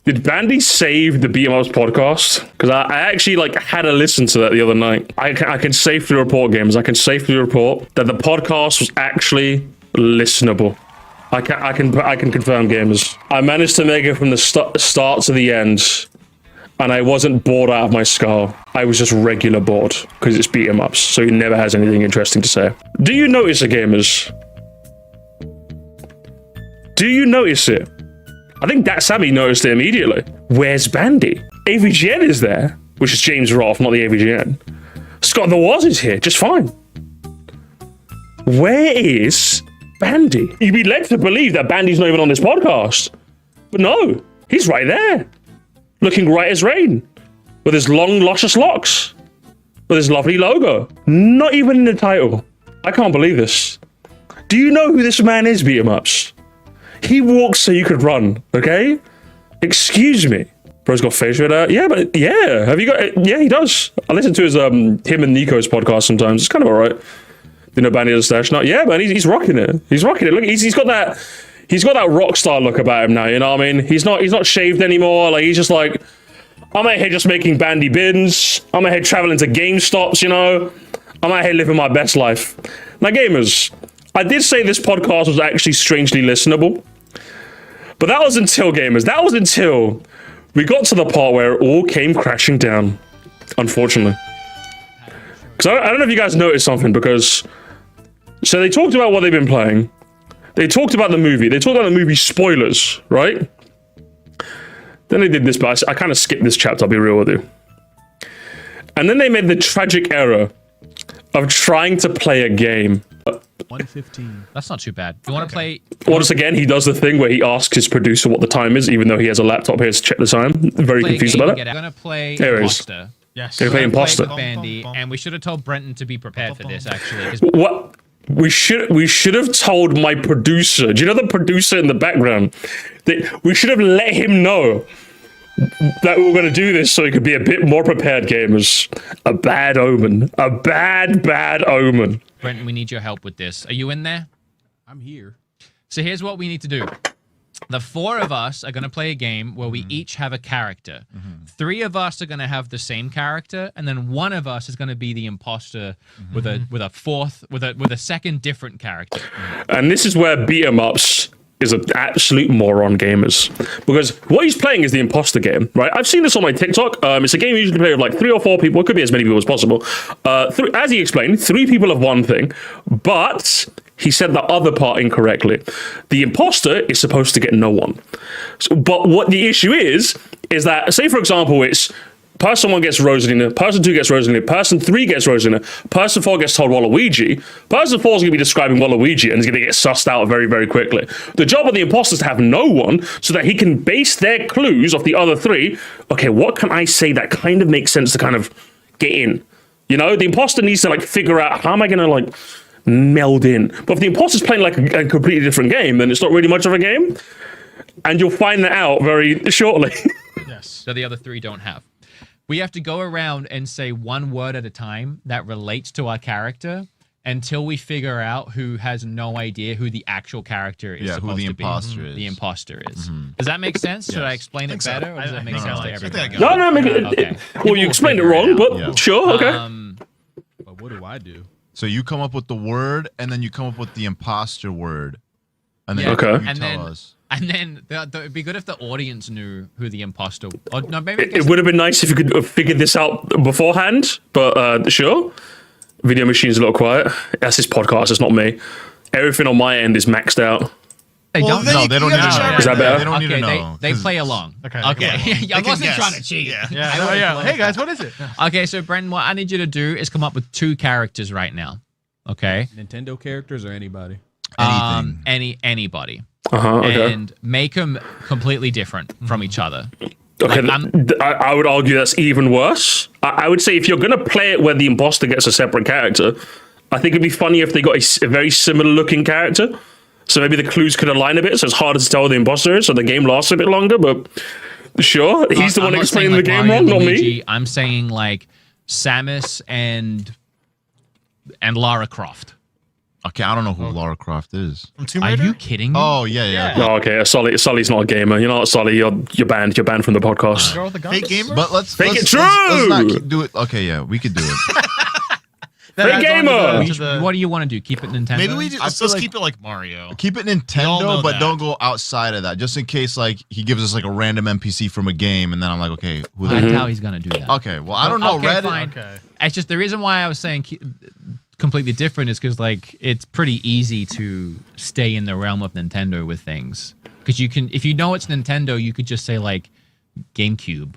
Did Bandy save the BeatEmUps podcast? Because I actually like had a listen to that the other night. I can safely report, gamers. I can safely report that the podcast was actually listenable. I can confirm, gamers. I managed to make it from the start to the end, and I wasn't bored out of my skull. I was just regular bored because it's BeatEmUps, so he never has anything interesting to say. Do you notice it, gamers? Do you notice it? I think that Sammy noticed it immediately. Where's Bandy? AVGN is there, which is James Roth, not the AVGN. Scott the Waz is here, just fine. Where is Bandy? You'd be led to believe that Bandy's not even on this podcast. But no, he's right there. Looking right as rain. With his long, luscious locks. With his lovely logo. Not even in the title. I can't believe this. Do you know who this man is, BeatEmUps? He walks so you could run, okay? Excuse me. Bro's got face radar. Yeah, but yeah. Have you got... Yeah, he does. I listen to his, him and Nico's podcast sometimes. It's kind of all right. You know, Bandy has a stash. Not, yeah, man, he's rocking it. He's rocking it. Look, he's got that... He's got that rock star look about him now, you know what I mean? He's not shaved anymore. Like, he's just like... I'm out here just making Bandy bins. I'm out here traveling to GameStops, you know? I'm out here living my best life. Now, gamers, I did say this podcast was actually strangely listenable. But that was until, gamers, that was until we got to the part where it all came crashing down, unfortunately. Because I don't know if you guys noticed something, because... So they talked about what they've been playing. They talked about the movie. They talked about the movie spoilers, right? Then they did this, but I kind of skipped this chapter, I'll be real with you. And then they made the tragic error of trying to play a game. 1:15. That's not too bad. You want to play... Once again, he does the thing where he asks his producer what the time is, even though he has a laptop here to check the time. Very confused about it. I'm going to play Imposter. Yes. Going to play Imposter. Bandy, and we should have told Brenton to be prepared for this, actually. What? We should have told my producer. Do you know the producer in the background? We should have let him know that we were going to do this so he could be a bit more prepared, gamers. A bad omen. A bad omen. Brenton, we need your help with this. Are you in there? I'm here. So here's what we need to do. The four of us are going to play a game where we each have a character. 3 of us are going to have the same character, and then 1 of us is going to be the imposter with a second different character. And this is where BeatEmUps is an absolute moron, gamers, because what he's playing is the imposter game, right? I've seen this on my TikTok. It's a game you usually play with like 3 or 4 people. It could be as many people as possible. As he explained, 3 people have one thing, but he said the other part incorrectly. The imposter is supposed to get no one. But what the issue is that, say for example, it's person 1 gets Rosalina, person 2 gets Rosalina, person 3 gets Rosalina, person 4 gets told Waluigi, person 4 is going to be describing Waluigi and is going to get sussed out very, very quickly. The job of the imposter is to have no one so that he can base their clues off the other 3. Okay, what can I say that kind of makes sense to kind of get in? You know, the imposter needs to like figure out, how am I going to like meld in? But if the imposter's playing like a completely different game, then it's not really much of a game. And you'll find that out very shortly. Yes. So the other 3 don't have. We have to go around and say 1 word at a time that relates to our character until we figure out who has no idea who the actual character is supposed to be. The imposter is. Does that make sense? Should I explain it better? Or does that make sense to everybody? No, make it. Okay. Well, you explained it wrong, but sure, okay. But what do I do? So you come up with the word, and then you come up with the imposter word. And then you tell us. And then it'd be good if the audience knew who the imposter. Or no, maybe it would have been nice if you could have figured this out beforehand. But sure, Video Machine's a little quiet. That's his podcast. It's not me. Everything on my end is maxed out. They don't. No, they don't need to know. Is that better? They don't need to know. They play along. Okay. I wasn't trying to cheat. Yeah. Hey guys, what is it? Okay, so Brendan, what I need you to do is come up with 2 characters right now. Okay. Nintendo characters or anybody? Anything. Anybody. Okay. And make them completely different from each other. Okay, Like, I would argue that's even worse. I would say if you're going to play it where the imposter gets a separate character, I think it'd be funny if they got a very similar looking character. So maybe the clues could align a bit, so it's harder to tell who the imposter is, so the game lasts a bit longer, but sure, he's the one explaining the game wrong, not me. I'm saying like Samus and Lara Croft. Okay, I don't know who Lara Croft is. From Tomb Are Raider? you kidding me? Oh yeah. Oh, okay. Sully's not a gamer. You know what, Sully? You're banned. You're banned from the podcast. Girl with the guns. Fake gamer? But let's Fake let's, it let's not true! do it. Okay, yeah, we could do it. That Fake adds on gamer! to the- What do you want to do? Keep it Nintendo? Maybe we do. I Let's feel just like- keep it like Mario. Keep it We all know Nintendo, but that. don't go outside of that. Just in case, like he gives us like a random NPC from a game, and then I'm like, okay, who? I The doubt he's gonna do that. Okay, well I don't know. Okay, Reddit. fine. Okay. It's just the reason why I was saying completely different is because like it's pretty easy to stay in the realm of Nintendo with things because you can, if you know it's Nintendo, you could just say like GameCube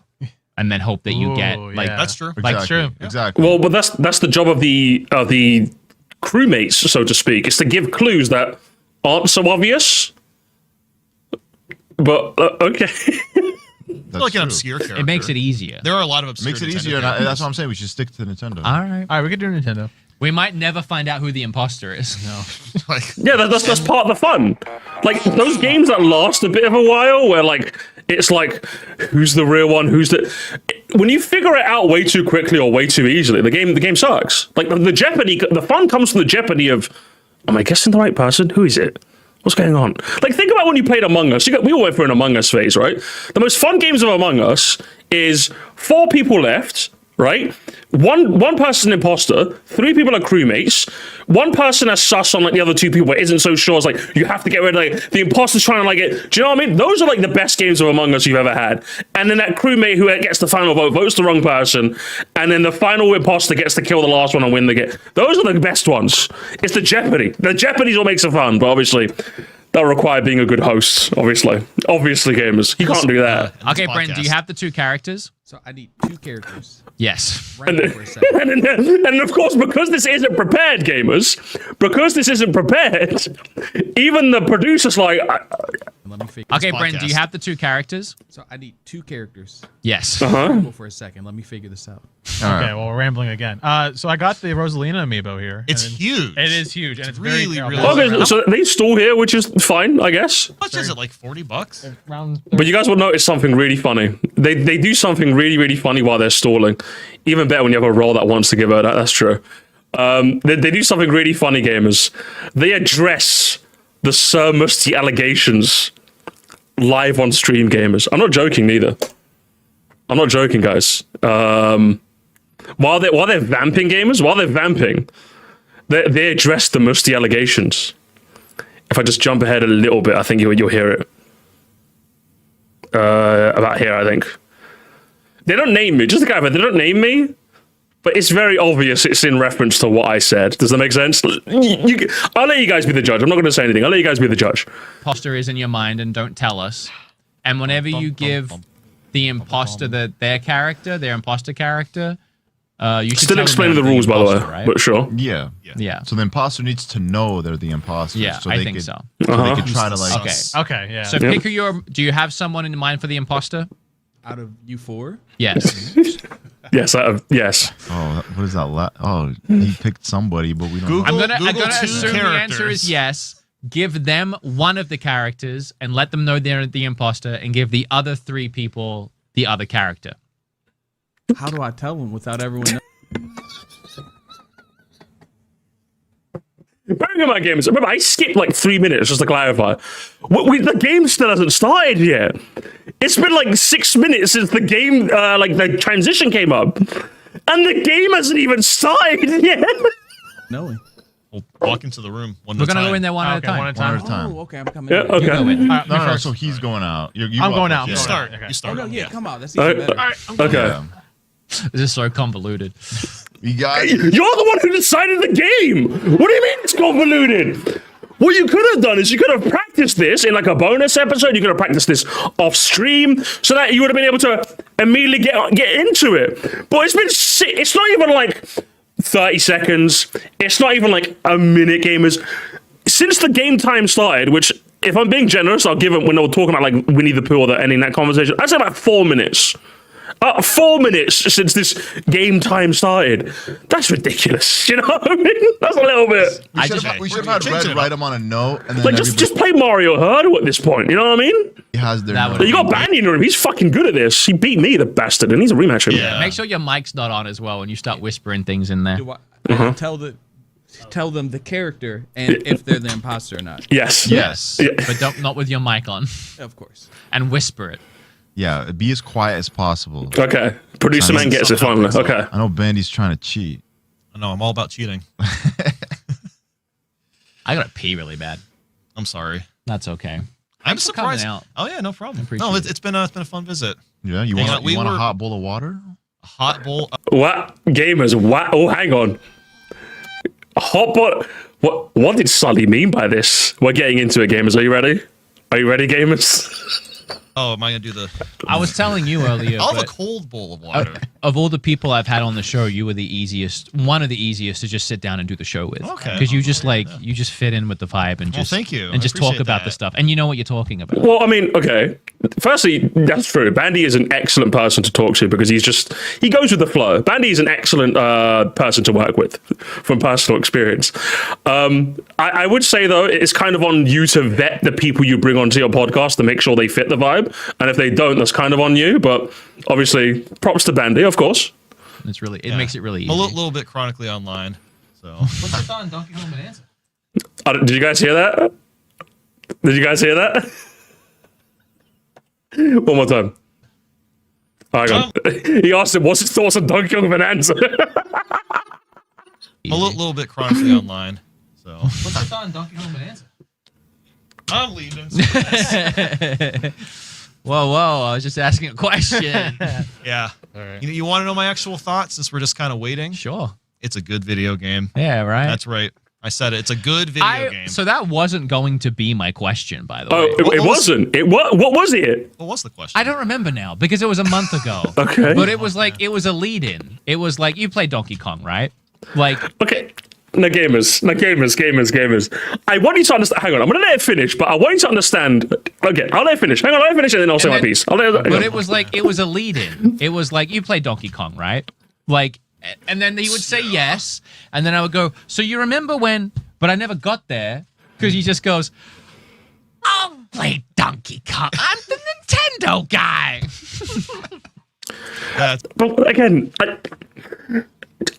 and then hope that you get Ooh, like yeah. That's true. Like, Exactly. true. Exactly. Well, but that's the job of the crewmates, so to speak. It's to give clues that aren't so obvious. But okay. That's like an true. obscure character. it makes it easier. There are a lot of obscure Makes it Nintendo easier. And characters. that's what I'm saying. We should stick to Nintendo. All right. All right, we could do Nintendo. We might never find out who the imposter is. No. Like, Yeah, that's part of the fun. Like those games that last a bit of a while, where like it's like, who's the real one? Who's the? When you figure it out way too quickly or way too easily, the game sucks. Like the jeopardy, the fun comes from the jeopardy of, am I guessing the right person? Who is it? What's going on? Like think about when you played Among Us. We all went through an Among Us phase, right? The most fun games of Among Us is 4 people left. Right? One person imposter, 3 people are crewmates, 1 person has sus on like the other 2 people but isn't so sure. It's like you have to get rid of like the imposter's trying to like it. Do you know what I mean? Those are like the best games of Among Us you've ever had. And then that crewmate who gets the final vote votes the wrong person, and then the final imposter gets to kill the last one and win the game. Those are the best ones. It's the Jeopardy. The Jeopardy's what makes it fun, but obviously that'll require being a good host. Obviously, gamers, you can't do that. Okay, Brent, do you have the 2 characters? So I need 2 characters. Yes. Random for a second. And of course, because this isn't prepared, gamers, even the producer's like, Let me figure. Okay, Brent, do you podcast. have the 2 characters? So I need 2 characters. Yes. Go for a second. Let me figure this out. All right. Okay, well, we're rambling again. So I got the Rosalina amiibo here. it's and huge. It is huge, and it's really, very really I'll big. okay, so they stall here, which is fine, I guess. How much is it? Like $40? Round But you guys will notice something really funny. They do something really, really funny while they're stalling. Even better when you have a role that wants to give her that. That's true. They do something really funny, gamers. They address the Sir Musty allegations live on stream, gamers. I'm not joking, neither. I'm not joking, guys. While they're vamping, gamers, they address the Musty allegations. If I just jump ahead a little bit, I think you'll hear it. About here, I think. They don't name me. Just to clarify, they don't name me, but it's very obvious it's in reference to what I said. Does that make sense? I'll let you guys be the judge. I'm not going to say anything. I'll let you guys be the judge. Imposter is in your mind and don't tell us. And whenever you give the imposter their imposter character, you should Still tell them explaining they're the rules, by the way, imposter, right? but sure. Yeah. Yeah. So the imposter needs to know they're the imposters. Yeah, so I they think could, so. So they could try to like. Okay. Okay, yeah. So pick your. Do you have someone in mind for the imposter? Out of you 4? Yes. Yes, yes. Oh, what is that? Oh, he picked somebody, but we don't. Google- know. I'm gonna 2 assume the answer characters. is yes. Give them one of the characters and let them know they're the imposter, and give the other 3 people the other character. How do I tell them without everyone knowing? Bearing in mind, gamers, remember, I skipped like 3 minutes just to clarify. The game still hasn't started yet. It's been like 6 minutes since the game, like the transition came up. And the game hasn't even started yet. Knowing. We'll walk into the room one We're at a gonna time. go in there one at a Okay, time. one at a One time. at a time. Oh, okay. I'm coming. Yeah, in. okay. You go in. All right, No, no, first. so he's going out. You I'm go going up, out. yeah. You start. Okay. You start. Oh no, yeah, Yeah. come on. That's even better. Okay. Yeah. This is so convoluted. You got. You're the one who decided the game. What do you mean it's convoluted? What you could have done is you could have practiced this in like a bonus episode. You could have practiced this off stream so that you would have been able to immediately get into it. But it's not even like 30 seconds. It's not even like a minute, gamers. Since the game time started, which if I'm being generous, I'll give it when they were talking about like Winnie the Pooh or ending that conversation. I'd say about 4 minutes. 4 minutes since this game time started. That's ridiculous. You know what I mean? That's a little bit. We should have had Red write him on a note, and then Like, just play Mario Hurdle at this point. You know what I mean? he has their. That note. would- You got Bandy in the room. He's fucking good at this. He beat me, the bastard, and he's a rematch. Yeah. Make sure your mic's not on as well when you start whispering things in there. Do I tell the tell them the character and if they're the imposter or not. Yes. Yes. Yeah. But don't, not with your mic on. Of course. And whisper it. Yeah, be as quiet as possible. Okay. Producer man gets it finally. Okay. I know Bandy's trying to cheat. No, I'm all about cheating. I gotta pee really bad. I'm sorry. That's okay. I'm for coming surprised. out. Oh yeah, no problem. appreciate No, it. it's been a fun visit. Yeah, you Hang want on, you we want a were- hot bowl of water? A hot bowl. What gamers? What? Oh, hang on. Hotbot. What did Sully mean by this? We're getting into it, gamers. Are you ready? Are you ready, gamers? Oh, am I gonna do the? I was telling you earlier, I'll have a but cold bowl of water. of all the people I've had on the show, you were the easiest, one of the easiest to just sit down and do the show with. Okay. Because you just you just fit in with the vibe and Well, just thank you. and I just talk appreciate about the that. stuff, and you know what you're talking about. Well, I mean, okay. Firstly, that's true. Bandy is an excellent person to talk to because he goes with the flow. Bandy is an excellent person to work with from personal experience. I would say, though, it's kind of on you to vet the people you bring onto your podcast to make sure they fit the vibe. And if they don't, that's kind of on you. But obviously, props to Bandy, of course. It's really makes it really easy. A little bit chronically online. So. What's your thought on Donkey Kong Bonanza? Did you guys hear that? Did you guys hear that? One more time. Hang on. He asked him, what's his thoughts on Donkey Kong Bonanza? A little bit chronically online. So. What's your thought on Donkey Kong Bonanza? I'm leaving. Whoa, I was just asking a question. Yeah. All right. You want to know my actual thoughts since we're just kind of waiting? Sure. It's a good video game. Yeah, right. That's right. I said it. It's a good video game. So that wasn't going to be my question, by the way. Oh, it wasn't. What was it? What was the question? I don't remember now because it was a month ago. Okay. But it was like, it was a lead-in. It was like, you played Donkey Kong, right? Like, Okay. No, gamers. I want you to understand. Hang on. I'm going to let it finish, but I want you to understand. Okay, I'll let it finish. Hang on, I'll let it finish and then I'll say my piece. but it was like, it was a lead-in. It was like, you played Donkey Kong, right? Like, and then he would say yes. And then I would go, so you remember when, but I never got there because he just goes, I'll play Donkey Kong. I'm the Nintendo guy. But again,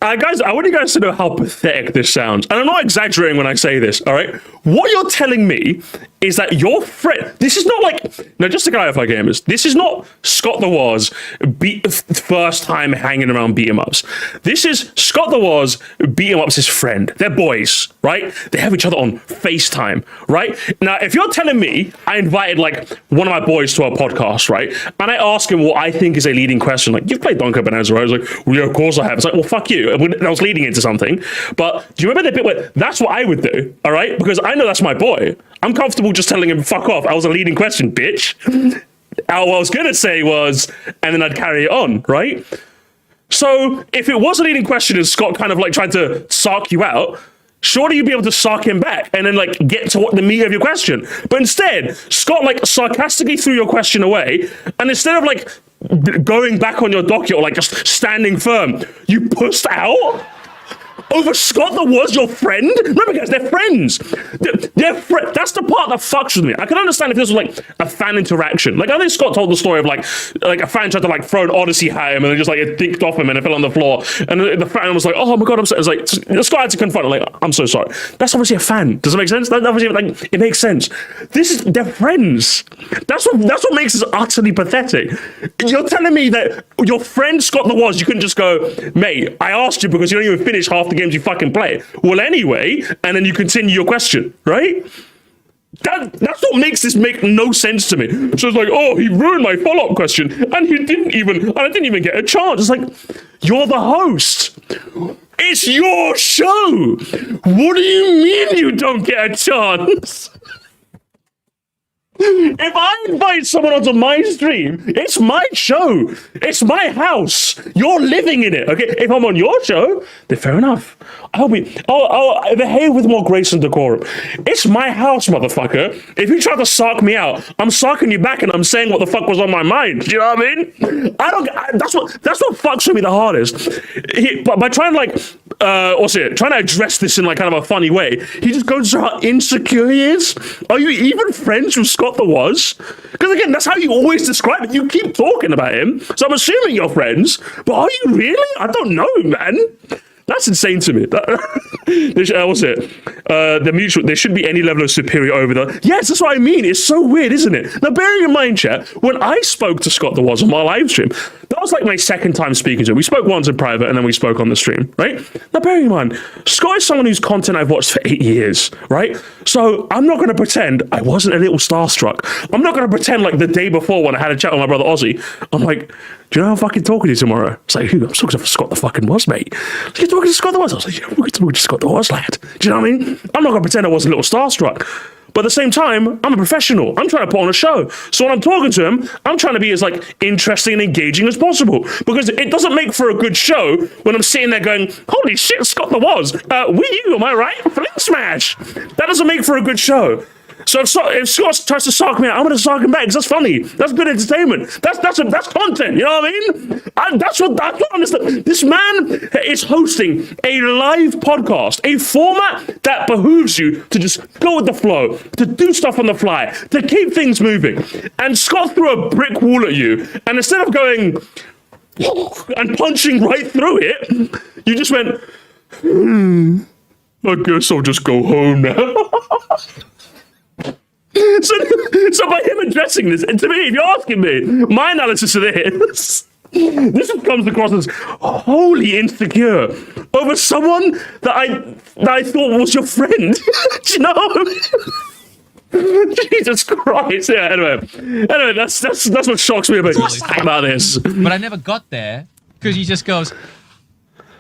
guys, I want you guys to know how pathetic this sounds. And I'm not exaggerating when I say this, all right? What you're telling me is that your friend, this is not like, no, just to clarify, gamers, this is not Scott the Waz first time hanging around BeatEmUps. This is Scott the Waz, BeatEmUps' friend. They're boys, right? They have each other on FaceTime, right? Now, if you're telling me I invited like one of my boys to our podcast, right? And I ask him what I think is a leading question, like, you've played Donkey Kong Bonanza, right? I was like, well, yeah, of course I have. It's like, well, fuck you. I was leading into something. But do you remember the bit where that's what I would do, all right? Because I know that's my boy. I'm comfortable just telling him, fuck off. I was a leading question, bitch. What I was going to say was, and then I'd carry it on, right? So if it was a leading question and Scott kind of like tried to sark you out, surely you'd be able to sark him back and then like get to what the meat of your question. But instead, Scott like sarcastically threw your question away, and instead of like going back on your docket or like just standing firm, you pushed out over Scott that was your friend. Remember, guys, they're friends. That's the part that fucks with me. I can understand if this was like a fan interaction. Like I think Scott told the story of like a fan tried to like throw an Odyssey at him and then just like it dinked off him and it fell on the floor. And the fan was like, "Oh my god, I'm so." It's like Scott had to confront him, like, "I'm so sorry." That's obviously a fan. Does it make sense? That obviously like it makes sense. They're friends. That's what makes this utterly pathetic. You're telling me that your friend Scott the Waz, you couldn't just go, "Mate, I asked you because you don't even finish half the games you fucking play." Well, anyway, and then you continue your question, right? That's what makes this make no sense to me. So it's like, oh, he ruined my follow-up question, and I didn't even get a chance. It's like, you're the host. It's your show. What do you mean you don't get a chance? If I invite someone onto my stream, it's my show. It's my house. You're living in it, okay? If I'm on your show, then fair enough. I'll behave with more grace and decorum. It's my house, motherfucker. If you try to sark me out, I'm sarking you back and I'm saying what the fuck was on my mind. Do you know what I mean? That's what fucks with me the hardest. But by trying to like, trying to address this in like kind of a funny way, he just goes to how insecure he is. Are you even friends with Scott the Waz? Because again, that's how you always describe it. You keep talking about him, so I'm assuming you're friends. But are you really? I don't know, man. That's insane to me. What's it? There shouldn't be any level of superior over the. Yes, that's what I mean. It's so weird, isn't it? Now, bearing in mind, chat, when I spoke to Scott the Was on my live stream, that was like my second time speaking to him. We spoke once in private and then we spoke on the stream, right? Now, bearing in mind, Scott is someone whose content I've watched for 8 years, right? So I'm not going to pretend I wasn't a little starstruck. I'm not going to pretend like the day before when I had a chat with my brother Ozzy, I'm like, do you know how I'm fucking talking to you tomorrow? It's like, who? I'm talking to Scott the fucking Was, mate. You're talking to Scott the Was? I was like, yeah, we're talking to Scott the Was, lad. Do you know what I mean? I'm not going to pretend I was a little starstruck. But at the same time, I'm a professional. I'm trying to put on a show. So when I'm talking to him, I'm trying to be as like interesting and engaging as possible. Because it doesn't make for a good show when I'm sitting there going, holy shit, Scott the Was. Wii U, am I right? Flame Smash. That doesn't make for a good show. So if Scott tries to sark me out, I'm going to sark him back because that's funny. That's good entertainment. That's content. You know what I mean? That's what I don't understand. This man is hosting a live podcast, a format that behooves you to just go with the flow, to do stuff on the fly, to keep things moving. And Scott threw a brick wall at you, and instead of going and punching right through it, you just went, I guess I'll just go home now. So by him addressing this, and to me, if you're asking me, my analysis of this comes across as wholly insecure over someone that I thought was your friend. Do you know? Jesus Christ! Yeah. Anyway, that's what shocks me about this. But I never got there because he just goes,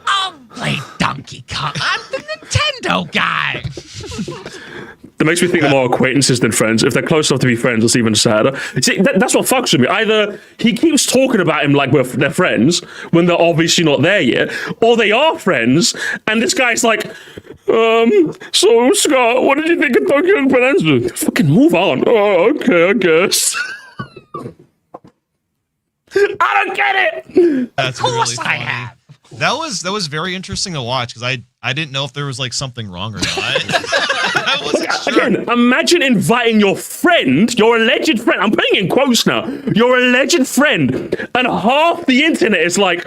"I'll play Donkey Kong. I'm the Nintendo guy." That makes me think they're more acquaintances than friends. If they're close enough to be friends, it's even sadder. See, that's what fucks with me. Either he keeps talking about him like they're friends when they're obviously not there yet, or they are friends, and this guy's like, so Scott, what did you think of Donkey Kong Bonanza? Fucking move on. Oh, okay, I guess. I don't get it. That's really funny. That was very interesting to watch because I didn't know if there was like something wrong or not. I wasn't sure. Again, imagine inviting your friend, your alleged friend. I'm putting in quotes now. Your alleged friend, and half the internet is like,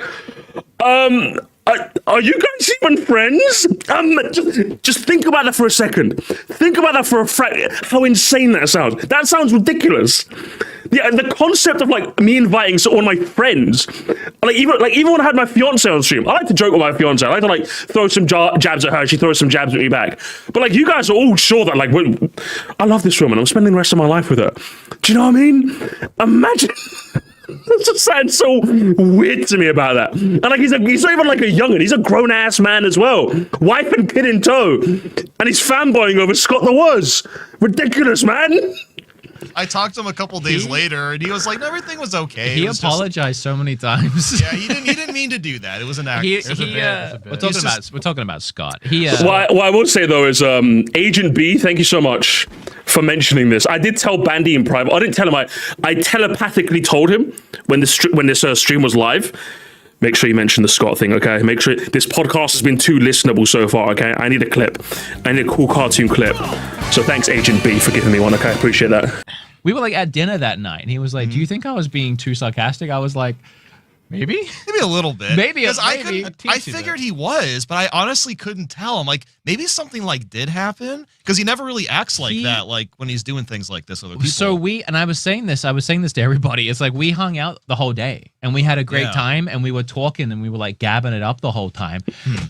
are you guys even friends? Just think about that for a second. Think about that for how insane that sounds. That sounds ridiculous. The concept of like me inviting all my friends, even when I had my fiance on stream, I like to joke with my fiance. I like to like throw some jabs at her. She throws some jabs at me back. But like you guys are all sure that like I love this woman. I'm spending the rest of my life with her. Do you know what I mean? Imagine. That just sounds so weird to me about that. And like he's not even like a youngin', he's a grown ass man as well. Wife and kid in tow. And he's fanboying over Scott the Was. Ridiculous, man. I talked to him a couple days later, and he was like, "Everything was okay." He apologized so many times. Yeah, he didn't mean to do that. It was an accident. We're talking about Scott. What I will say though is, Agent B, thank you so much for mentioning this. I did tell Bandy in private. I didn't tell him. I telepathically told him when this stream was live. Make sure you mention the Scott thing, okay? Make sure this podcast has been too listenable so far, okay? I need a clip. I need a cool cartoon clip. So thanks, Agent B, for giving me one, okay? I appreciate that. We were like at dinner that night, and he was like, "Do you think I was being too sarcastic?" I was like, maybe a little bit. Maybe I figured he was, but I honestly couldn't tell. I'm like, maybe something like did happen because he never really acts like that. Like when he's doing things like this with other people. So I was saying this to everybody. It's like we hung out the whole day and we had a great time and we were talking and we were like gabbing it up the whole time.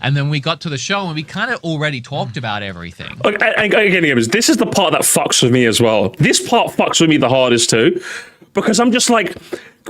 And then we got to the show and we kind of already talked about everything. Again, this is the part that fucks with me as well. This part fucks with me the hardest too, because I'm just like.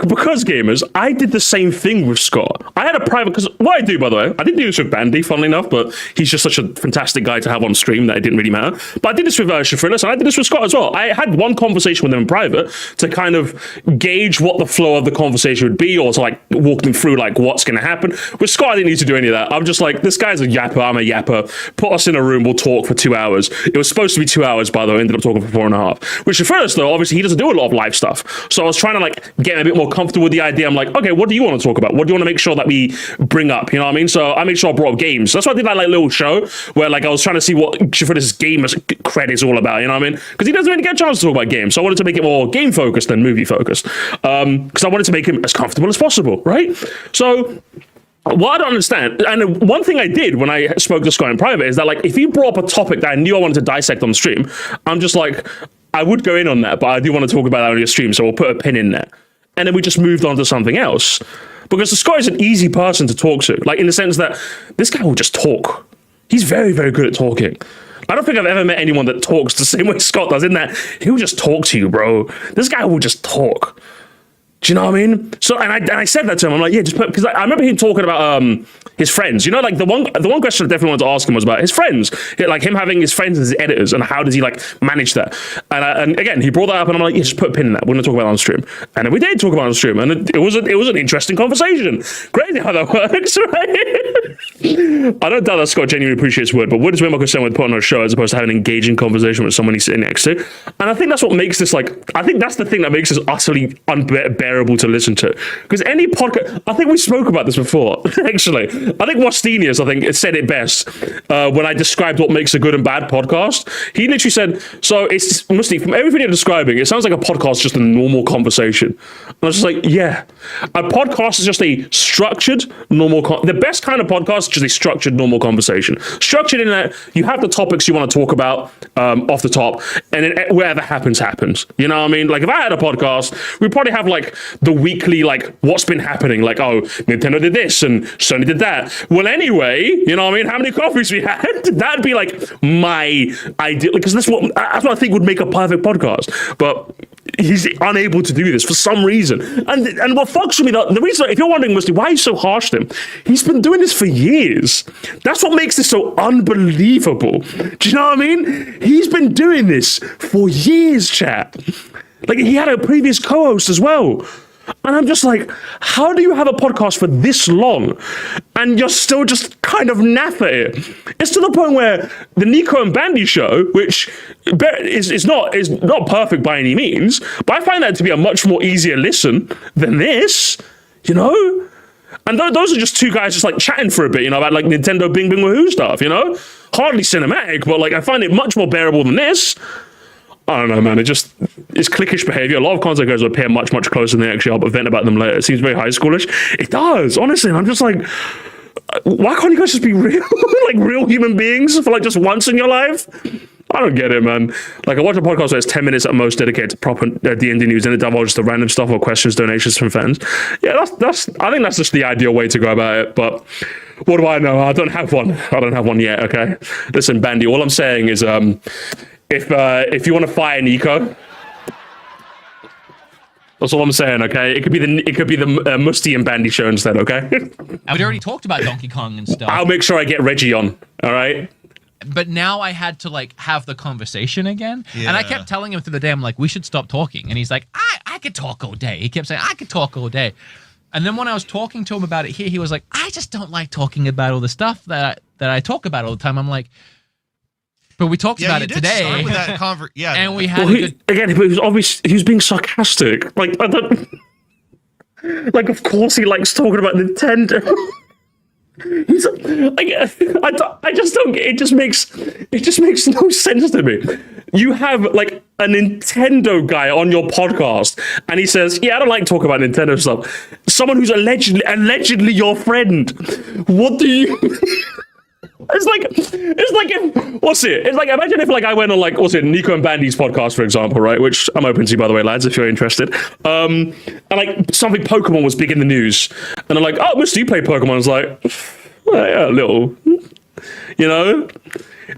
Because gamers, I did the same thing with Scott. I had a private, because what I do, by the way, I didn't do this with Bandy, funnily enough, but he's just such a fantastic guy to have on stream that it didn't really matter. But I did this with Shafrillis, and I did this with Scott as well. I had one conversation with him in private to kind of gauge what the flow of the conversation would be, or to like walk them through like what's going to happen. With Scott, I didn't need to do any of that. I'm just like, this guy's a yapper, I'm a yapper. Put us in a room, we'll talk for 2 hours. It was supposed to be 2 hours, by the way, ended up talking for 4.5. With Shafrillis, though, obviously he doesn't do a lot of live stuff. So I was trying to like get him a bit more comfortable with the idea. I'm like, okay, what do you want to talk about? What do you want to make sure that we bring up? You know what I mean? So I made sure I brought up games. That's why I did that like little show where like I was trying to see what Shafrillis' game cred is all about. You know what I mean? Because he doesn't really get a chance to talk about games. So I wanted to make it more game focused than movie focused. Because I wanted to make him as comfortable as possible, right? So what I don't understand, and one thing I did when I spoke to Scott in private is that, like, if he brought up a topic that I knew I wanted to dissect on stream, I'm just like, I would go in on that, but I do want to talk about that on your stream, so we'll put a pin in there. And then we just moved on to something else. Because Scott is an easy person to talk to, like, in the sense that this guy will just talk. He's very, very good at talking. I don't think I've ever met anyone that talks the same way Scott does, in that he'll just talk to you, bro. This guy will just talk. Do you know what I mean? So, and I said that to him. I'm like, yeah, just put, because I remember him talking about his friends. You know, like the one question I definitely wanted to ask him was about his friends, like him having his friends as his editors, and how does he like manage that? And again, he brought that up, and I'm like, yeah, just put a pin in that. We're gonna talk about it on stream, and then we did talk about it on stream, and it was an interesting conversation. Crazy how that works, right? I don't doubt that Scott genuinely appreciates Wood, but Wood is way more concerned with putting on a show as opposed to having an engaging conversation with someone he's sitting next to. And I think that's what makes this, like, I think that's the thing that makes this utterly unbearable to listen to. Because any podcast, I think we spoke about this before, actually. I think Wastinius, it said it best when I described what makes a good and bad podcast. He literally said, so it's, Musty, from everything you're describing, it sounds like a podcast is just a normal conversation. And I was just like, yeah. A podcast is just a structured, normal, the best kind of podcast is just a structured, normal conversation. Structured in that you have the topics you want to talk about off the top, and then whatever happens. You know what I mean? Like, if I had a podcast, we'd probably have, like, the weekly, like, what's been happening, like, oh, Nintendo did this and Sony did that. Well, anyway, you know what I mean, how many coffees we had, that'd be like my ideal, because that's what I think would make a perfect podcast. But he's unable to do this for some reason, and what fucks with me, the reason, if you're wondering, Musty, why he's so harsh to him, he's been doing this for years. That's what makes this so unbelievable. Do you know what I mean? He's been doing this for years, chat. Like, he had a previous co-host as well. And I'm just like, how do you have a podcast for this long and you're still just kind of naff at it? It's to the point where the Nico and Bandy show, which is not perfect by any means, but I find that to be a much more easier listen than this, you know? And those are just two guys just like chatting for a bit, you know, about like Nintendo Bing Bing Wahoo stuff, you know? Hardly cinematic, but like I find it much more bearable than this. I don't know, man. It's cliquish behavior. A lot of content goes appear much, much closer than they actually are, but vent about them later. It seems very high schoolish. It does, honestly. And I'm just like, why can't you guys just be real, like real human beings for like just once in your life? I don't get it, man. Like, I watch a podcast where it's 10 minutes at most dedicated to proper D&D news, and it divulges the random stuff or questions, donations from fans. Yeah, I think that's just the ideal way to go about it. But what do I know? I don't have one. I don't have one yet. Okay, listen, Bandy. All I'm saying is, if you want to fire Nico, that's all I'm saying. Okay, it could be the Musty and Bandy show instead. Okay. We'd already talked about Donkey Kong and stuff. I'll make sure I get Reggie on. All right. But now I had to like have the conversation again, and I kept telling him through the day, I'm like, we should stop talking, and he's like, I could talk all day. He kept saying, I could talk all day, and then when I was talking to him about it here, he was like, I just don't like talking about all the stuff that I talk about all the time. I'm like, but we talked about it today. Start with that and we had again. He was obviously he was being sarcastic. Like, I don't. Like, of course he likes talking about Nintendo. He's like, I just don't get it. It just makes no sense to me. You have like a Nintendo guy on your podcast, and he says, "Yeah, I don't like talking about Nintendo stuff." Someone who's allegedly your friend. What do you? It's like imagine if like I went on like Nico and Bandy's podcast, for example, right? Which I'm open to, by the way, lads, if you're interested. And like something Pokemon was big in the news, and I'm like, oh, Musty, you play Pokemon? I was like, well, yeah, a little, you know.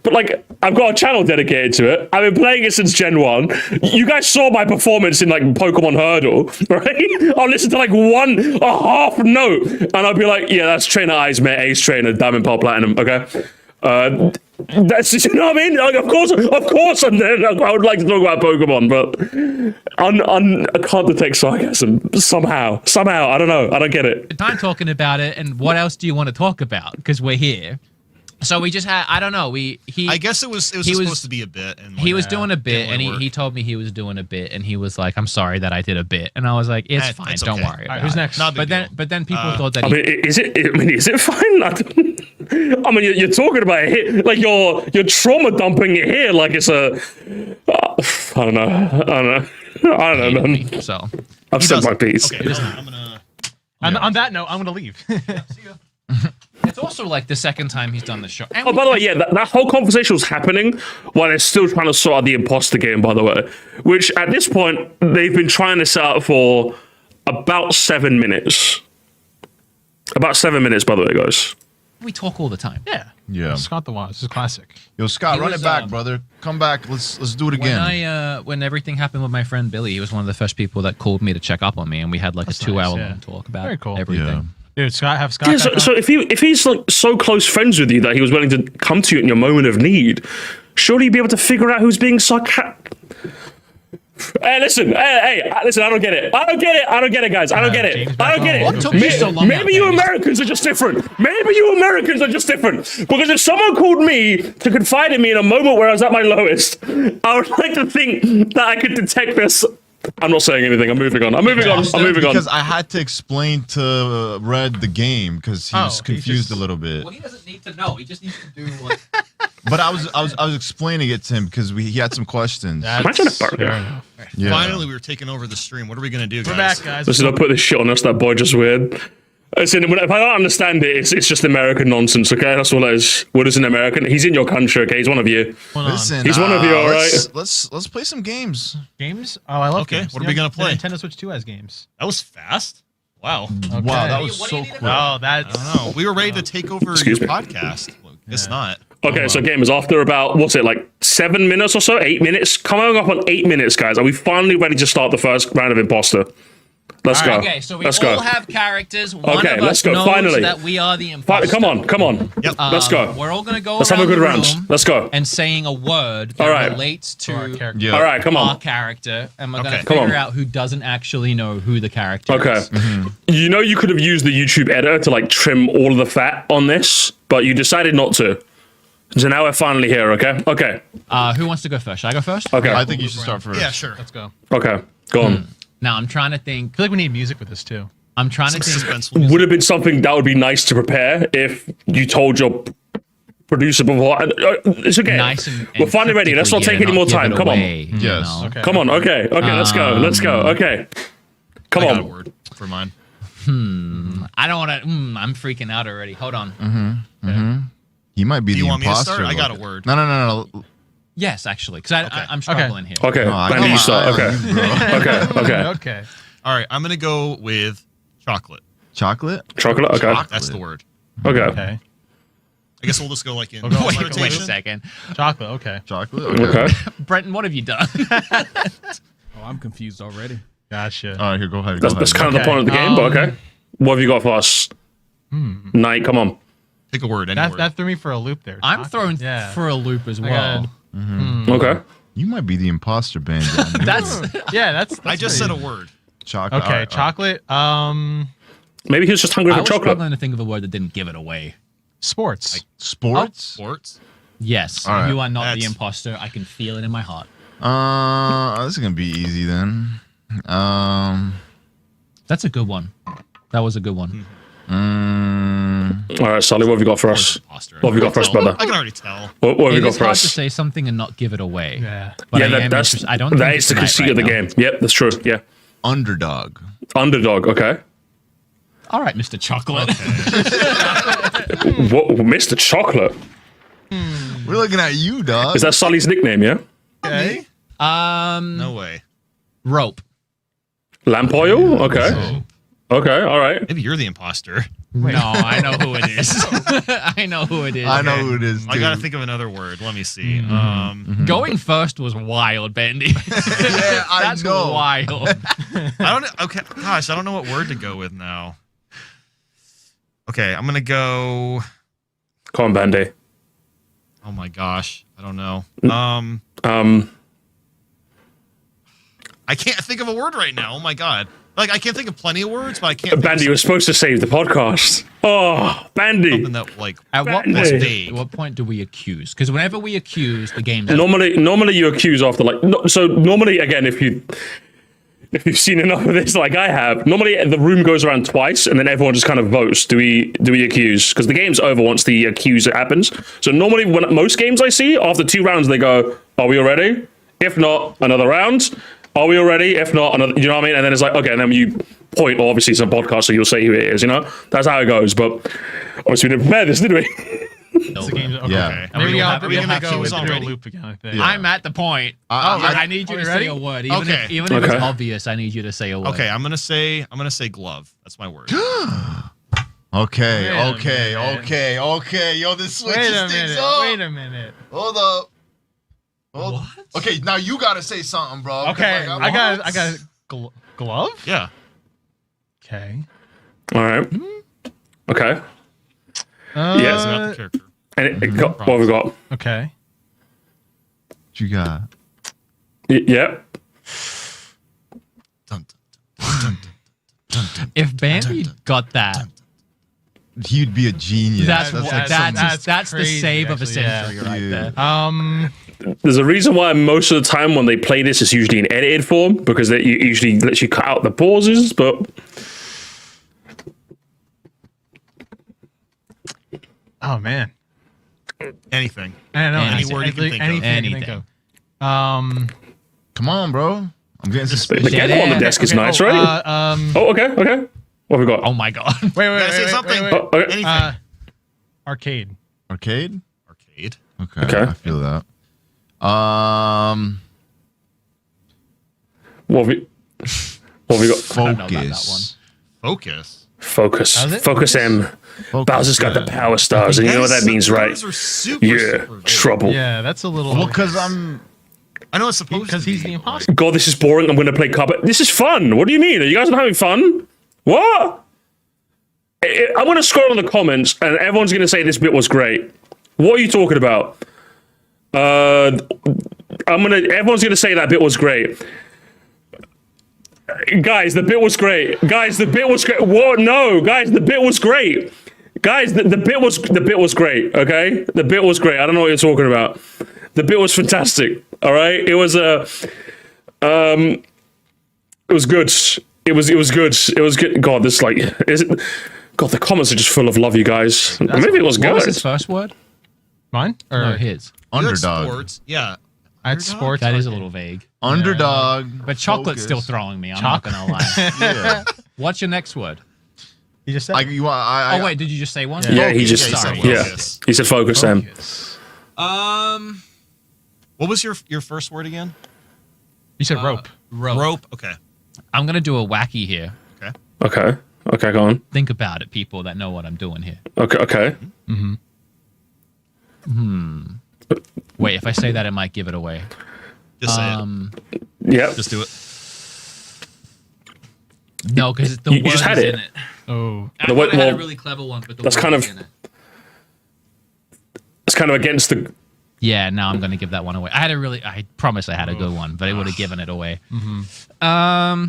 But like, I've got a channel dedicated to it. I've been playing it since Gen 1. You guys saw my performance in like Pokemon Hurdle, right? I'll listen to like a half note, and I'll be like, yeah, that's Trainer Eyes, mate, Ace Trainer, Diamond Pearl Platinum, okay? That's, you know what I mean? Like, of course, and then I would like to talk about Pokemon, but I can't detect sarcasm somehow. I don't know. I don't get it. Time talking about it, and what else do you want to talk about? Because we're here. So we just had, I don't know, I guess it was supposed to be a bit. And he was doing a bit, and he told me he was doing a bit, and he was like, I'm sorry that I did a bit. And I was like, it's fine, don't worry about who's next? But then people thought that is it fine? I mean, you're talking about it, like you're trauma dumping it here, like it's a, I don't know, man. So I've said my piece. Okay, on that note, I'm gonna leave. See ya. It's also like the second time he's done the show. And Oh, by the way, yeah, that whole conversation was happening while they're still trying to sort out the imposter game, by the way. Which, at this point, they've been trying this out for about 7 minutes. About 7 minutes, by the way, guys. we talk all the time. Yeah. Yeah. Scott the Wise. This is classic. Yo, Scott, He run was, it back, brother. Come back. Let's do it again. When everything happened with my friend Billy, he was one of the first people that called me to check up on me, and we had like That's a 2-hour nice, yeah. long talk about Very cool. everything. Yeah. Dude, Scott, have Scott. Yeah, so if he's like so close friends with you that he was willing to come to you in your moment of need, surely you'd be able to figure out who's being sarcastic. Hey, listen, listen, I don't get it. I don't get it, guys. I don't get it. James I don't get What it. took you so long? Maybe you Americans are just different. Maybe you Americans are just different. Because if someone called me to confide in me in a moment where I was at my lowest, I would like to think that I could detect this. I'm not saying anything. I'm moving on. I'm moving on. Because I had to explain to Red the game because he was confused a little bit. Well, he doesn't need to know. He just needs to do like. But I was explaining it to him because he had some questions. Imagine if fair enough. Yeah. Finally, we were taking over the stream. What are we gonna do, guys? We're back, guys. Listen, I'll put this shit on us. That boy just weird. Listen, if I don't understand it, it's just American nonsense, okay? That's all it is. What is an American? He's in your country, okay? He's one of you. Listen, He's one of you, all right? Let's play some games. Games? Oh, I love Okay, games. what are we gonna play? The Nintendo Switch 2 has games. That was fast. Wow. Okay. Wow, that was What do you so need to quick. Oh, that's. I don't know. We were ready to take over Excuse your me. podcast. Well, guess not. Okay, so game is after about, what's it, like 7 minutes or so? 8 minutes? Coming up on 8 minutes, guys. Are we finally ready to start the first round of Imposter? Let's go. Okay, so we let's all go. have characters. One Okay, of us let's go, knows finally. that we are the imposter. Come on. Yep. Let's go. We're all gonna go Let's around have a good the round. room Let's go. and saying a word that All right. relates to Our character. Yeah. All right, come our on. character, and we're gonna Okay. Come figure on. out who doesn't actually know who the character Okay. is. You know you could have used the YouTube editor to like trim all of the fat on this, but you decided not to. So now we're finally here, okay? Okay. Who wants to go first? Should I go first? Okay. I think you should start first. Yeah, sure. Let's go. Okay. Go on. Now I'm trying to think. I feel like we need music with this too. I'm trying to Some think. suspenseful music. Would have been something that would be nice to prepare if you told your producer before. It's okay. Nice and We're finally ready. Let's not take any more time. Come on. Yes. Okay. Come on. Okay. Let's go. Let's go. Okay. Come I got a on. word for mine. I don't want to. I'm freaking out already. Hold on. He might be Do the you want me to imposter. start? I got a look. word. No. Yes, actually, because Okay. I'm struggling here. Okay. No, I Bandy, got you my start. eye on Okay. you, bro. Okay. Okay. All right, I'm gonna go with chocolate. Chocolate? Chocolate. Okay. That's the word. Okay. Okay. I guess we'll just go like in Okay. Wait a rotation. second, Chocolate. Okay. Chocolate? Okay. Brenton, what have you done? Oh, I'm confused already. Gotcha. All right, here, go ahead. That's kind of the Okay. point of the game, but okay. What have you got for us? Knight, come on. Pick a word. Any That word. that threw me for a loop there. I'm Chocolate. thrown for a loop as well. Okay. You might be the imposter, Bandit. That's Yeah, that's. I just said a word. chocolate. Okay, all right, chocolate. Maybe he was just hungry I for was chocolate. struggling to think of a word that didn't give it away. Sports. Sports? Sports. Yes, All right. you are not the That's- imposter. I can feel it in my heart. This is gonna be easy then. That's a good one. That was a good one. All right, Sully, what have you got for us? Imposter. What have you got for us, brother? I can already tell. What have you It got is for hard to us? say something and not give it away. Yeah. But Yeah, I am that's interested. I don't. that think is it's the tonight conceit right of the now. game. Yep, that's true. Yeah. Underdog. Underdog. Okay. All right, Mr. Chocolate. What, Mr. Chocolate? We're looking at you, dog. Is that Sully's nickname? Yeah. Okay. No way. Rope. Lamp oil. Okay. Okay. All right. Maybe you're the imposter. No, I know who it is. I know who it is. I know who it is. I gotta dude. think of another word. Let me see. Going first was wild, Bendy. Yeah, I That's know. wild. I don't know. Okay, gosh, I don't know what word to go with now. Okay, I'm gonna go. Come on, Bandy. Oh my gosh, I don't know. I can't think of a word right now. Oh my god. Like I can't think of plenty of words, but I can't. Think Bandy of was supposed to save the podcast. Oh, Bandy. something that like. At what Bandy. point? vague. At what point do we accuse? Because whenever we accuse, the game's Normally you accuse after like. No, so normally again, if you've seen enough of this like I have, normally the room goes around twice and then everyone just kind of votes. Do we accuse? Because the game's over once the accuse happens. So normally when most games I see, after 2 rounds they go, are we all ready? If not, another round. Are we all ready? If not, another, you know what I mean? And then it's like, okay, and then point, or obviously it's a podcast, so you'll say who it is, you know? That's how it goes. But obviously we didn't prepare this, did we? It's a game. Okay. Yeah. Maybe We'll I'll have- maybe we'll I'm have gonna go cues with the already. loop again. I think. Yeah. I'm at the point. I need you to say a word, even Okay. if it's Okay. obvious. I need you to say a word. Okay, I'm gonna say glove. That's my word. Okay, Wait a okay, minute. okay. Yo, this switches Wait a things minute. up. Wait a minute. Hold up. What? Okay, now you gotta say something, bro. Okay, Like, I got glove. Yeah. Okay. All right. Okay. Yeah. It's about the character. And what have we got? Okay. What you got? Yep. Dun, dun, dun, dun, dun, If Bandy got that, He'd be a genius. that's like that's that's the crazy, save of a actually, yeah. century right Dude. there. There's a reason why most of the time when they play this, it's usually in edited form because they usually let you cut out the pauses. But Oh man. anything. I don't know. Any word you can think of. Anything you can think of. Come on, bro. I'm getting the suspicious. game on the desk is nice, right? Oh, okay. What have we got? Oh my god. Wait, wait, Gotta say wait, something. wait, wait. Oh, okay. Anything. Arcade. Arcade? Arcade. Okay, Okay. I feel that. What have we got? don't know about that Focus. Focus. Focus. How's it? Focus M. Bowser's got the yeah. power stars, and you know what that means, right? Those are super, Yeah, super vague. trouble. Yeah, that's a little. Well, because I'm. I know it's supposed to because he's the be. imposter. God, this is boring. I'm going to play carpet. This is fun. What do you mean? Are you guys not having fun? What? I'm going to scroll in the comments, and everyone's going to say this bit was great. What are you talking about? Everyone's going to say that bit was great. Guys, the bit was great. Guys, the bit was great. What? No, guys, the bit was great. Guys, the bit was great. Okay, the bit was great. I don't know what you're talking about. The bit was fantastic. All right, it was good. It was good. It was good. God, this God, the comments are just full of love, you guys. Maybe it was What was his good. first word? Mine or No, his. You had Underdog. Sports. Yeah. I had sports. That is a arcade. little vague. Underdog. But chocolate's still Focus. throwing me. I'm not gonna lie. Yeah. What's your next word? You just said. Oh wait, did you just say one? Yeah, he Focus. just Yeah, sorry. he said yeah. focus. He said focus, Sam. What was your first word again? You said rope. Rope. Okay. I'm gonna do a wacky here. Okay, go on. Think about it, people that know what I'm doing here. Okay. Wait, if I say that, it might give it away. Just say it. Yep. Just do it. No, because the You word just had is it. in it. Oh. I The would have had well, a really clever one, but the that's word kind is of- in it. It's kind of against the. Yeah, no, I'm gonna give that one away. I promise I had a good one, but it would have given it away. What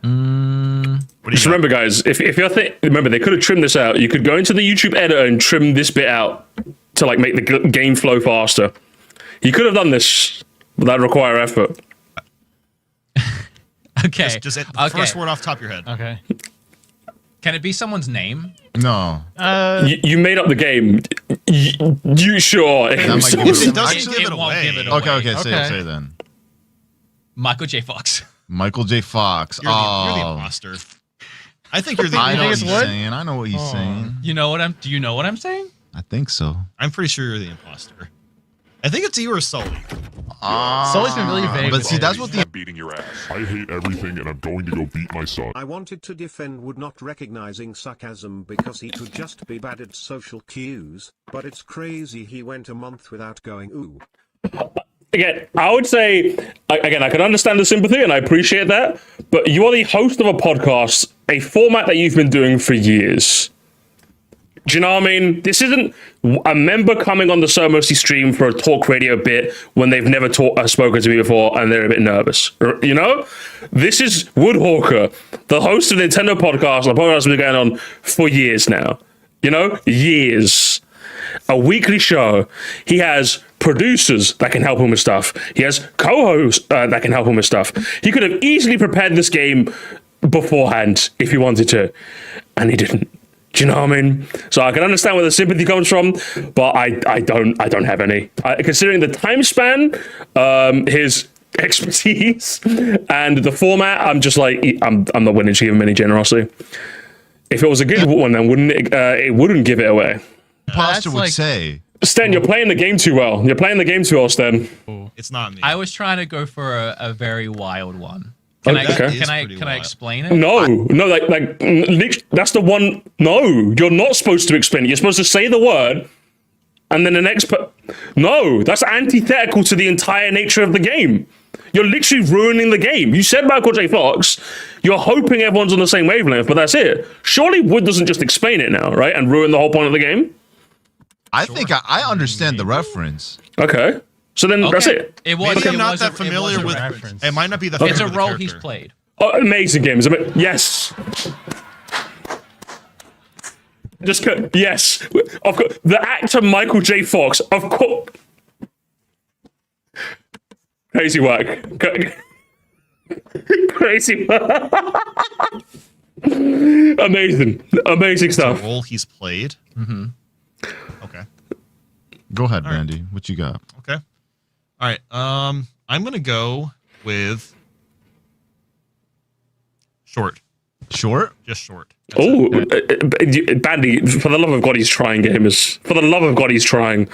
do you Just got? remember, guys, if you're remember, they could have trimmed this out. You could go into the YouTube editor and trim this bit out to like make the game flow faster. You could have done this, but that'd require effort. Okay. Just the okay. first word off the top of your head. Okay. Can it be someone's name? No. You made up the game. You sure? That might give It it doesn't It- give it it won't away. give it away. Okay, say Okay. it then. Michael J. Fox. Michael J. Fox. You're the imposter. I think you're the. I know think what it's he's wood? saying. I know what he's saying. You know what I'm? Do you know what I'm saying? I think so. I'm pretty sure you're the imposter. I think it's you or Sully. Sully's been really vague. But with see, all that's these. what the I'm beating your ass. I hate everything and I'm going to go beat my son. I wanted to defend Wood not recognizing sarcasm because he could just be bad at social cues, but it's crazy he went a month without going ooh. Again, I would say, again, I can understand the sympathy and I appreciate that, but you are the host of a podcast, a format that you've been doing for years. Do you know what I mean? This isn't a member coming on the So Moresty stream for a talk radio bit when they've never spoken to me before and they're a bit nervous. You know? This is Woodhawker, the host of the Nintendo podcast. The podcast has been going on for years now. You know? Years. A weekly show. He has producers that can help him with stuff. He has co-hosts that can help him with stuff. He could have easily prepared this game beforehand if he wanted to, and he didn't. Do you know what I mean? So I can understand where the sympathy comes from, but I don't have any. Considering the time span, his expertise, and the format. I'm just like, I'm not willing to give him any generosity. If it was a good one, then wouldn't it wouldn't give it away. Imposter would like- say. Sten, you're playing the game too well. You're playing the game too well, Sten. It's not me. I was trying to go for a very wild one. Okay. Can I pretty can I wild. explain it? No, that's the one. No, you're not supposed to explain it. You're supposed to say the word, and then the next. No, that's antithetical to the entire nature of the game. You're literally ruining the game. You said Michael J. Fox. You're hoping everyone's on the same wavelength, but that's it. Surely Wood doesn't just explain it now, right, and ruin the whole point of the game. I think I understand the reference. Okay, so then that's it. It was. Maybe it I'm not was that a- familiar it was with. a reference. It might not be the. It's a familiar with the role he's character. played. Oh, amazing games. Yes. Just yes. Of course, the actor Michael J. Fox. Of course. Crazy work. Crazy work. Amazing stuff. Role he's played. Mm-hmm. Okay. Go ahead, Bandy. What you got? Okay. All right. I'm gonna go with short. Short? Just short. That's Oh, it. Bandy! For the love of God, he's trying, gamers. For the love of God, he's trying.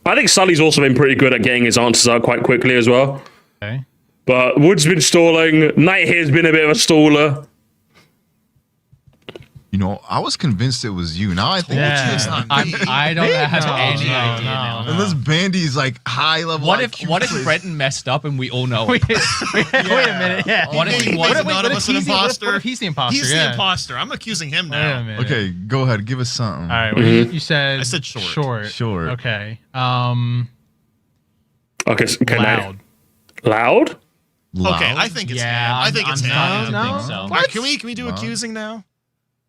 I think Sully's also been pretty good at getting his answers out quite quickly as well. Okay. But Wood's been stalling. Knight here's been a bit of a staller. You know, I was convinced it was you. Now I think Yeah. It's not me. I don't have any no, idea no, now. no. unless Bandy's like high level. What if IQ. Brenton messed up and we all know Wait, it? wait a minute. Yeah. What if he wasn't? None of us an imposter? What if he's the imposter? He's yeah. the imposter. I'm accusing him Wait a now. minute. Okay, go ahead. Give us something. All right. Well, you said. I said short. Short. Short. Okay. Okay, okay, Loud. Loud? Loud? Okay, I think it's Yeah, him. I think it's him. starting to No, think no. so. All right, can we do Loud. accusing now?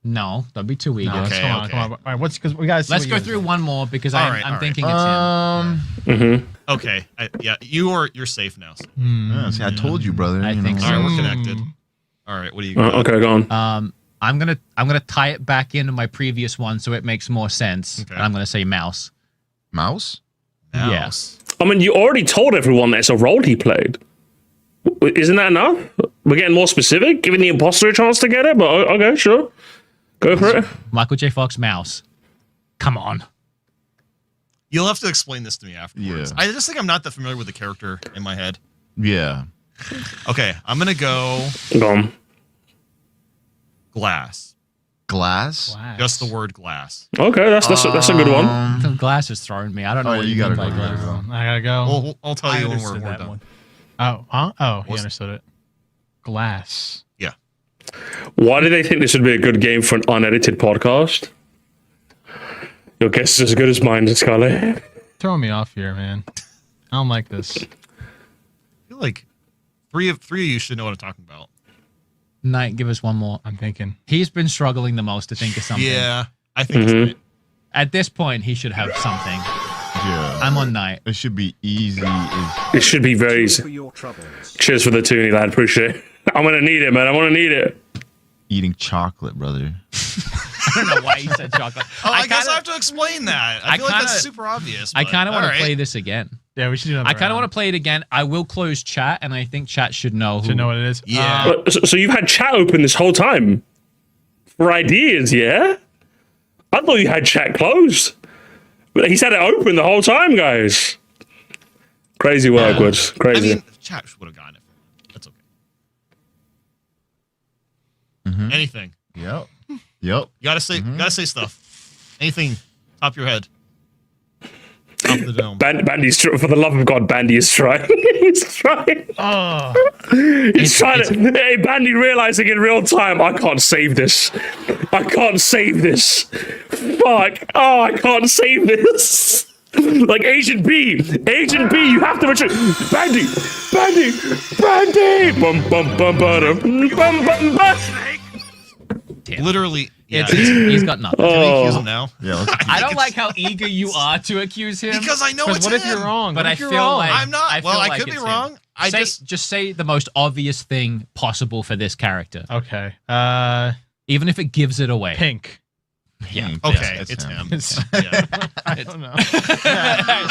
No, that'd be too eager. No, Okay, come on, okay. come on. All right. What's because we guys? Let's go through one more because All I'm right, all right. thinking it's him. Okay, yeah, you're safe now. So. Yeah, see, I told you, brother. I you think know. so. All right, we're connected. All right, what do you got? Okay, go on. I'm gonna tie it back into my previous one so it makes more sense. Okay. And I'm gonna say mouse. Mouse? Mouse. I mean, you already told everyone that it's a role he played. Isn't that enough? We're getting more specific, giving the imposter a chance to get it, but okay, sure. Go for it. Michael J. Fox mouse. Come on. You'll have to explain this to me afterwards. Yeah. I just think I'm not that familiar with the character in my head. Yeah. Okay, I'm gonna go Go on. glass. Glass? Just the word glass. Okay, that's a good one. The glass is throwing me. I don't know Oh, what you you gotta mean go. by You gotta glass. go. I gotta go. I'll tell I you when we're understood that done. one. Oh, huh? Oh, he What's- understood it. Glass. Yeah. Why do they think this would be a good game for an unedited podcast? Your guess is as good as mine, Scully. Throwing me off here, man. I don't like this. I feel like three of you should know what I'm talking about. Knight, give us one more. I'm thinking. He's been struggling the most to think of something. Yeah, I think it's right. At this point, he should have something. Yeah. I'm on Knight. It should be easy. It should be very easy. For your troubles. Cheers for the toonie, lad. Appreciate it. I'm gonna need it, man. I'm gonna need it. Eating chocolate, brother. I don't know why he said chocolate. Oh, I guess kinda- I have to explain that. I feel like that's super obvious. I but kind of want to all right. play this again. Yeah, we should do that. I kind of want to play it again. I will close chat, and I think chat should know who. to know what it is. Yeah. So you've had chat open this whole time for ideas, yeah? I thought you had chat closed. But he's had it open the whole time, guys. Crazy work, Woods. I Crazy. mean, chat would have gotten it. That's okay. Anything. Yep. Yep. You gotta say stuff. Anything. Top of your head. Top of the dome. Bandy's for the love of God, Bandy is trying. He's trying. Oh, He's trying to. Hey, Bandy realizing in real time, I can't save this. I can't save this. Fuck. Oh, I can't save this. Like Agent B, you have to retreat. Bandy. Bum bum bum bum bum bum bum. Literally. Yeah. He's got nothing. Can we accuse him now? Yeah. Let's I don't like how eager you are to accuse him. Because I know it's what if him. you're wrong? But What I if you're feel wrong? like I'm not. feel Well, I like could be it's him. wrong. I just say the most obvious thing possible for this character, Okay. even if it gives it away. Pink. Yeah. Okay, It's it's him. It's- Yeah. I don't know.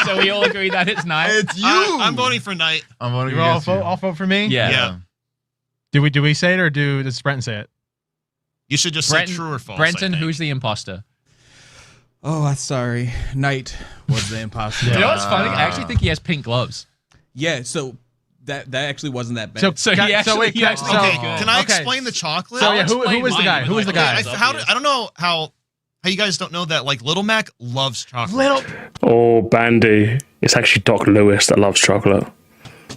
So we all agree that it's Knight. It's you. I'm voting for Knight. I'm voting You all against you. vote for me? Yeah. Yeah. Do we say it or does Brenton say it? You should just say true or false. I Brenton, think. who's the imposter? Oh, I'm sorry. Knight was the imposter. You know what's funny? I actually think he has pink gloves. Yeah, so that actually wasn't that bad. So he actually, he actually Okay, did good. can I Okay. explain the chocolate? So yeah, who explain was the mine guy? with, Who was the guy? I don't know how you guys don't know that. Like Little Mac loves chocolate. Little Oh, Bandy. It's actually Doc Lewis that loves chocolate.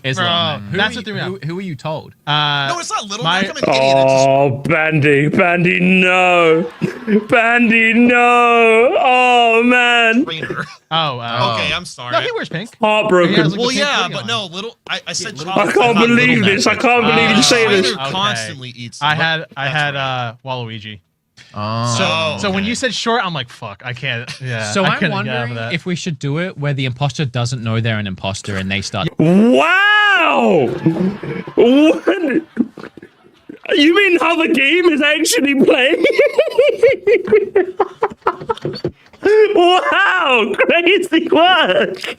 It's Bro, Little Mac. that's who, what threw me off. who are you told? No, it's not Little my- Mac. I'm an idiot. It's just Oh, Bandy, no. Bandy, no. Oh, man. Trainer. Okay, I'm sorry. no, he wears pink. Heartbroken. He has, like, Well, the pink yeah, hoodie but on. no, little. I said Little- chocolate. I can't not believe Little this. Mac. I can't believe you say Trainer this. Okay. constantly eats. I That's had right. Waluigi. Oh. So when okay. you said short, I'm like, fuck, I can't. Yeah. So I I'm couldn't get over wondering that. if we should do it where the imposter doesn't know they're an imposter and they start. Wow! What? You mean how the game is actually playing? Wow! Crazy work!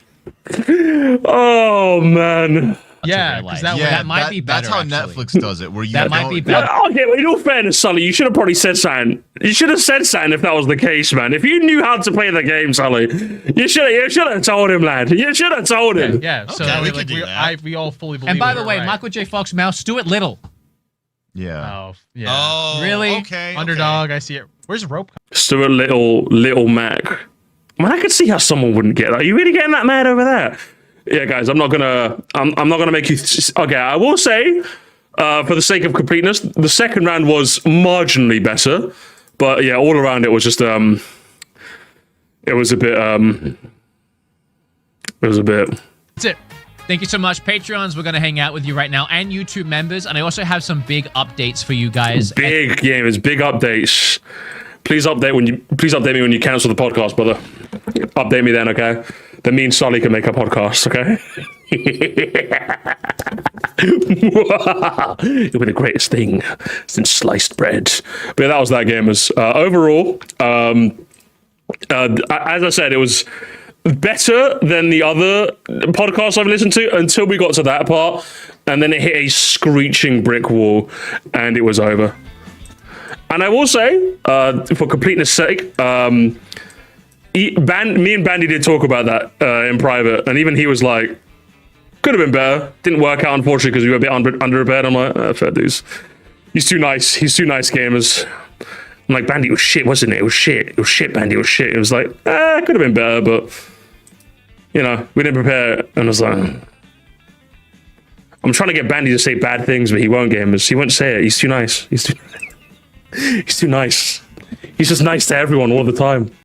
Oh, man. yeah, Like, because that Yeah, that might be That's better, how actually. Netflix does it, where you That might don't- be better. Okay, well, in all fairness, Sully, you should have probably said something. You should have said something if that was the case, man. If you knew how to play the game, Sully, you should have told him, lad. You should have told him. Yeah. So Okay, we like, could do we, that. we all fully believe. And by we the were way, right. Michael J. Fox Mouse, Stuart Little. Yeah. Oh yeah. Oh, Really? Okay. Underdog. I see it. Where's Rope? Stuart Little Mac. Man, I could see how someone wouldn't get that. Are you really getting that mad over that? Yeah, guys, I'm not gonna make you. Okay, I will say, for the sake of completeness, the second round was marginally better, but yeah, all around it was just it was a bit That's it. Thank you so much, Patreons. We're going to hang out with you right now, and YouTube members. And I also have some big updates for you guys. big gamers, big updates. Please update me when you cancel the podcast, brother. Update me then, okay? Then me and Sully can make a podcast, okay? It'll be the greatest thing since sliced bread. But yeah, that was that, gamers. Overall, as I said, it was better than the other podcasts I've listened to until we got to that part, and then it hit a screeching brick wall, and it was over. And I will say, for completeness' sake, me and Bandy did talk about that in private, and even he was like, could have been better. Didn't work out, unfortunately, because we were a bit underprepared. I'm like, fair dues. He's too nice. He's too nice, gamers. I'm like, Bandy, it was shit, wasn't it? It was shit. It was shit, Bandy. It was shit. It was like, could have been better, but, you know, we didn't prepare. And I was like, I'm trying to get Bandy to say bad things, but he won't, gamers. He won't say it. He's too nice. He's too nice. He's just nice to everyone all the time.